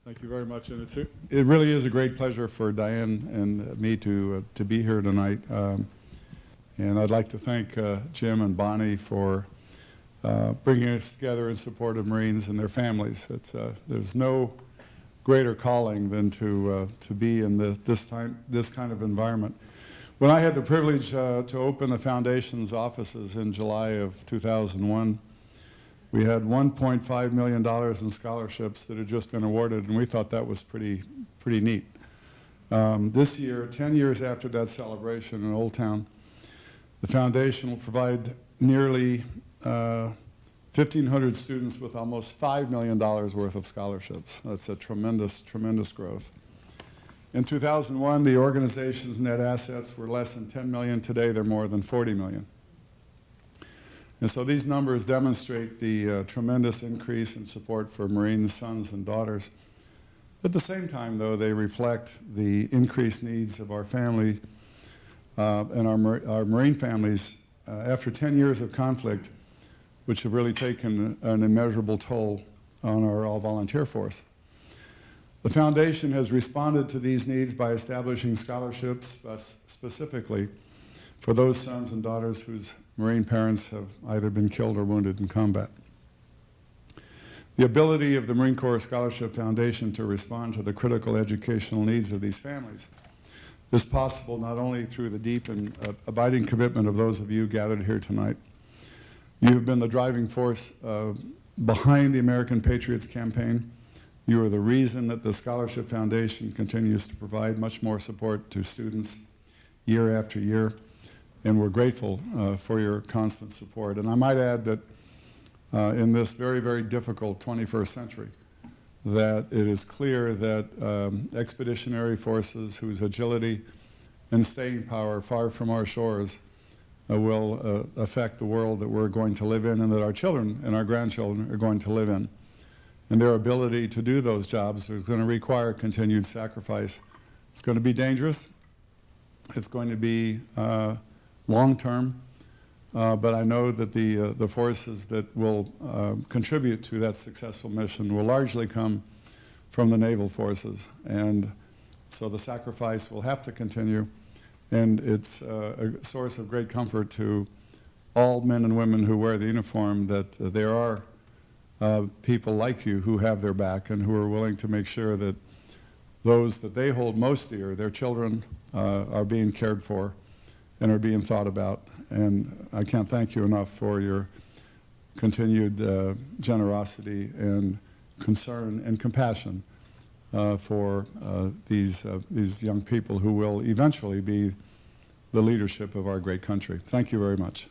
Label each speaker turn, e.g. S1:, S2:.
S1: Thank you very much, and it really is a great pleasure for Diane and me to be here tonight. And I'd like to thank Jim and Bonnie for bringing us together in support of Marines and their families. There's no greater calling than to be in this kind of environment. When I had the privilege to open the Foundation's offices in July of 2001, we had $1.5 million in scholarships that had just been awarded, and we thought that was pretty neat. This year, 10 years after that celebration in Old Town, the Foundation will provide nearly 1,500 students with almost $5 million worth of scholarships. That's a tremendous, tremendous growth. In 2001, the organization's net assets were less than $10 million. Today, they're more than $40 million. And so these numbers demonstrate the tremendous increase in support for Marine sons and daughters. At the same time, though, they reflect the increased needs of our family and our Marine families after 10 years of conflict, which have really taken an immeasurable toll on our all-volunteer force. The Foundation has responded to these needs by establishing scholarships specifically for those sons and daughters whose Marine parents have either been killed or wounded in combat. The ability of the Marine Corps Scholarship Foundation to respond to the critical educational needs of these families is possible not only through the deep and abiding commitment of those of you gathered here tonight. You have been the driving force behind the American Patriots campaign. You are the reason that the Scholarship Foundation continues to provide much more support to students year after year, and we're grateful for your constant support. And I might add that in this very, very difficult 21st century, that it is clear that expeditionary forces whose agility and staying power far from our shores will affect the world that we're going to live in and that our children and our grandchildren are going to live in. And their ability to do those jobs is going to require continued sacrifice. It's going to be dangerous. It's going to be long-term. But I know that the forces that will contribute to that successful mission will largely come from the naval forces. And so the sacrifice will have to continue. And it's a source of great comfort to all men and women who wear the uniform that there are people like you who have their back and who are willing to make sure that those that they hold most dear, their children, are being cared for and are being thought about. And I can't thank you enough for your continued generosity and concern and compassion for these young people who will eventually be the leadership of our great country. Thank you very much.